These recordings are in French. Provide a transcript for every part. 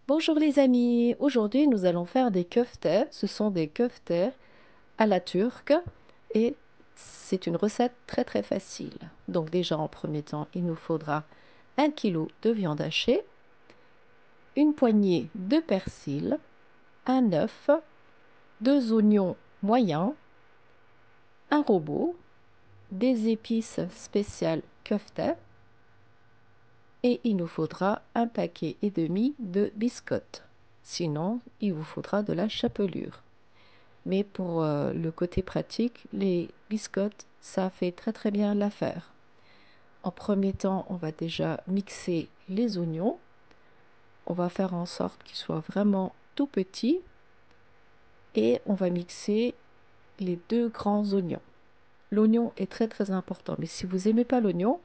Bonjour les amis, aujourd'hui nous allons faire des köftes. Ce sont des köftes à la turque et c'est une recette très facile. Donc déjà en premier temps, il nous faudra 1 kg de viande hachée, une poignée de persil, un œuf, 2 oignons moyens, un robot, des épices spéciales köfte et il nous faudra 1,5 paquet de biscottes. Sinon, il vous faudra de la chapelure. Mais pour le côté pratique, les biscottes, ça fait très bien l'affaire. En premier temps, on va déjà mixer les oignons. On va faire en sorte qu'ils soient vraiment tout petits. Et on va mixer les 2 grands oignons. L'oignon est très important. Mais si vous n'aimez pas l'oignon,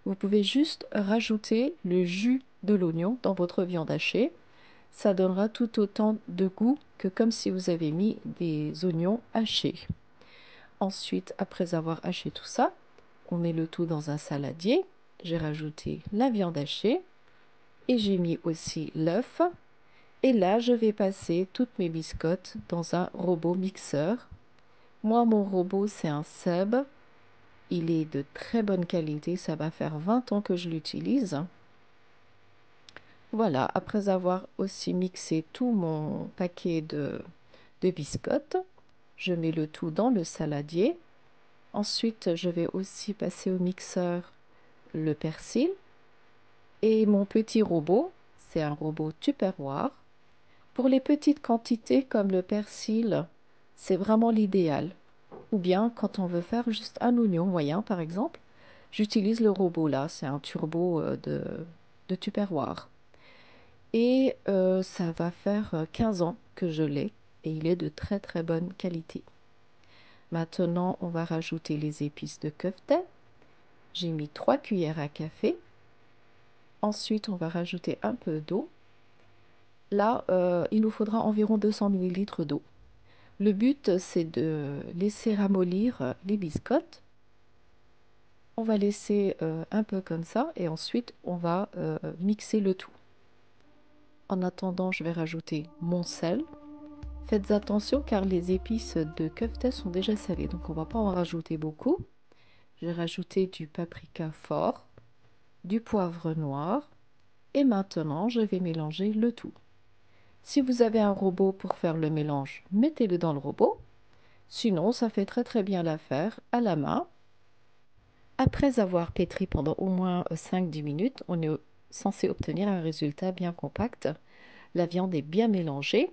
vous pouvez juste rajouter le jus de l'oignon dans votre viande hachée. Ça donnera tout autant de goût que comme si vous avez mis des oignons hachés. Ensuite, après avoir haché tout ça, on met le tout dans un saladier. J'ai rajouté la viande hachée et j'ai mis aussi l'œuf. Et là, je vais passer toutes mes biscottes dans un robot mixeur. Moi, mon robot, c'est un Seb. Il est de très bonne qualité. Ça va faire 20 ans que je l'utilise. Voilà, après avoir aussi mixé tout mon paquet de biscottes, je mets le tout dans le saladier. Ensuite, je vais aussi passer au mixeur le persil et mon petit robot, c'est un robot Tupperware. Pour les petites quantités comme le persil, c'est vraiment l'idéal. Ou bien quand on veut faire juste un oignon moyen par exemple, j'utilise le robot là, c'est un turbo de Tupperware. Et ça va faire 15 ans que je l'ai et il est de très bonne qualité. Maintenant, on va rajouter les épices de köfte. J'ai mis 3 cuillères à café. Ensuite, on va rajouter un peu d'eau. Là, il nous faudra environ 200 ml d'eau. Le but, c'est de laisser ramollir les biscottes. On va laisser un peu comme ça et ensuite, on va mixer le tout. En attendant, je vais rajouter mon sel. Faites attention car les épices de köfte sont déjà salées, donc on ne va pas en rajouter beaucoup. J'ai rajouté du paprika fort, du poivre noir et maintenant je vais mélanger le tout. Si vous avez un robot pour faire le mélange, mettez-le dans le robot. Sinon, ça fait très bien l'affaire à la main. Après avoir pétri pendant au moins 5-10 minutes, on est censé obtenir un résultat bien compact. La viande est bien mélangée.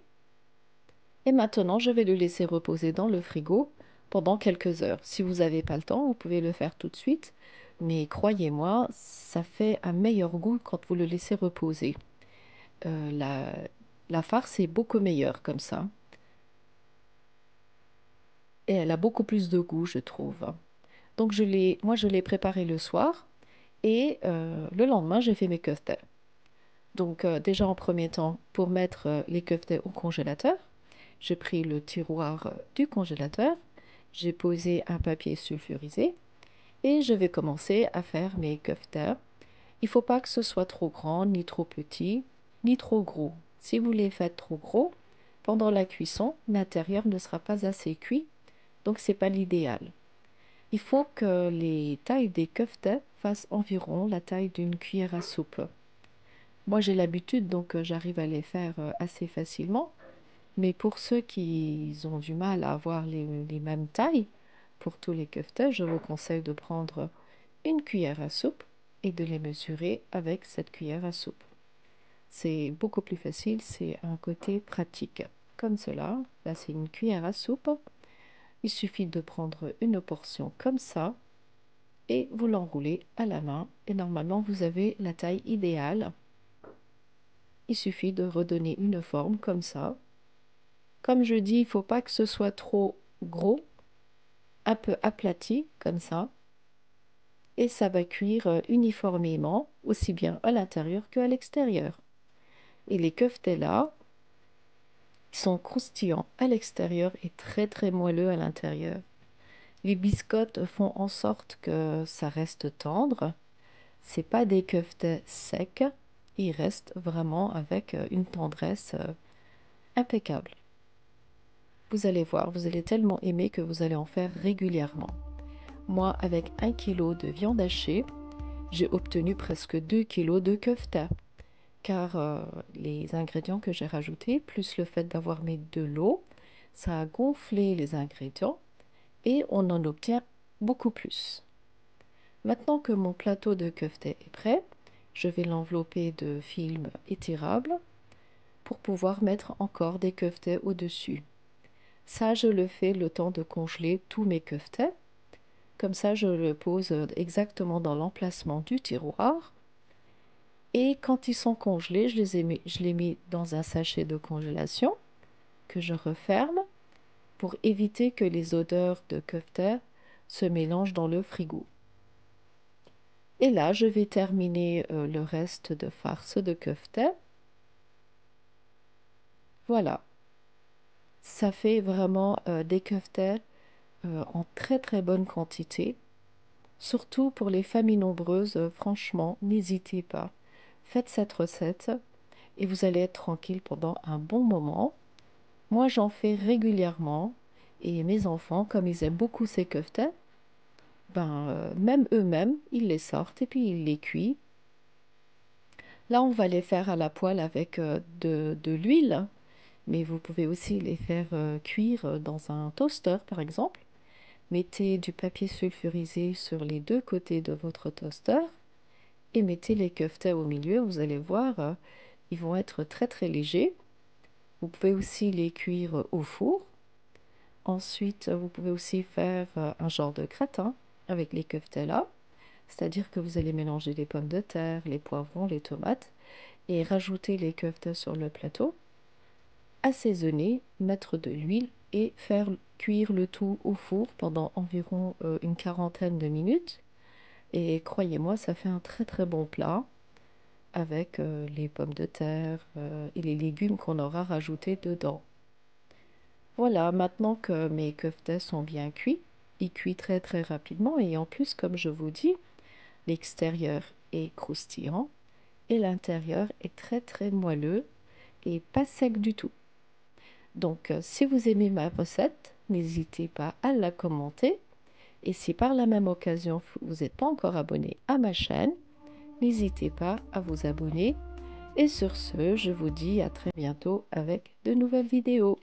Et maintenant, je vais le laisser reposer dans le frigo pendant quelques heures. Si vous n'avez pas le temps, vous pouvez le faire tout de suite. Mais croyez-moi, ça fait un meilleur goût quand vous le laissez reposer. La farce est beaucoup meilleure comme ça. Et elle a beaucoup plus de goût, je trouve. Donc moi, je l'ai préparé le soir et le lendemain, j'ai fait mes köftes. Donc déjà en premier temps, pour mettre les köftes au congélateur, j'ai pris le tiroir du congélateur, j'ai posé un papier sulfurisé et je vais commencer à faire mes köftes. Il ne faut pas que ce soit trop grand, ni trop petit, ni trop gros. Si vous les faites trop gros, pendant la cuisson, l'intérieur ne sera pas assez cuit, donc c'est pas l'idéal. Il faut que les tailles des köftes fassent environ la taille d'une cuillère à soupe. Moi j'ai l'habitude donc j'arrive à les faire assez facilement. Mais pour ceux qui ont du mal à avoir les mêmes tailles, pour tous les köftes, je vous conseille de prendre une cuillère à soupe et de les mesurer avec cette cuillère à soupe. C'est beaucoup plus facile, c'est un côté pratique. Comme cela, là c'est une cuillère à soupe. Il suffit de prendre une portion comme ça et vous l'enroulez à la main et normalement vous avez la taille idéale. Il suffit de redonner une forme comme ça. Comme je dis, il ne faut pas que ce soit trop gros, un peu aplati comme ça. Et ça va cuire uniformément, aussi bien à l'intérieur qu'à l'extérieur. Et les köftes-là, ils sont croustillants à l'extérieur et très moelleux à l'intérieur. Les biscottes font en sorte que ça reste tendre. C'est pas des köftes secs il reste vraiment avec une tendresse impeccable. Vous allez voir, vous allez tellement aimer que vous allez en faire régulièrement. Moi, avec 1 kg de viande hachée, j'ai obtenu presque 2 kg de kefta, car les ingrédients que j'ai rajoutés, plus le fait d'avoir mis de l'eau, ça a gonflé les ingrédients et on en obtient beaucoup plus. Maintenant que mon plateau de kefta est prêt, je vais l'envelopper de film étirable pour pouvoir mettre encore des keftas au-dessus. Ça, je le fais le temps de congeler tous mes keftas. Comme ça, je le pose exactement dans l'emplacement du tiroir. Et quand ils sont congelés, je les mets dans un sachet de congélation que je referme pour éviter que les odeurs de kefta se mélangent dans le frigo. Et là, je vais terminer le reste de farce de kefta. Voilà, ça fait vraiment des keftas en très très bonne quantité. Surtout pour les familles nombreuses, franchement, n'hésitez pas. Faites cette recette et vous allez être tranquille pendant un bon moment. Moi, j'en fais régulièrement et mes enfants, comme ils aiment beaucoup ces keftas, même eux-mêmes, ils les sortent et puis ils les cuisent. Là, on va les faire à la poêle avec de l'huile, mais vous pouvez aussi les faire cuire dans un toaster, par exemple. Mettez du papier sulfurisé sur les deux côtés de votre toaster et mettez les keftas au milieu. Vous allez voir, ils vont être très très légers. Vous pouvez aussi les cuire au four. Ensuite, vous pouvez aussi faire un genre de gratin avec les keftas là. C'est-à-dire que vous allez mélanger les pommes de terre, les poivrons, les tomates et rajouter les keftas sur le plateau. Assaisonner, mettre de l'huile et faire cuire le tout au four pendant environ une quarantaine de minutes. Et croyez-moi, ça fait un très très bon plat avec les pommes de terre et les légumes qu'on aura rajoutés dedans. Voilà, maintenant que mes keftas sont bien cuits, ils cuisent très très rapidement et en plus, comme je vous dis, l'extérieur est croustillant et l'intérieur est très très moelleux et pas sec du tout. Donc, si vous aimez ma recette, n'hésitez pas à la commenter. Et si par la même occasion, vous n'êtes pas encore abonné à ma chaîne, n'hésitez pas à vous abonner. Et sur ce, je vous dis à très bientôt avec de nouvelles vidéos.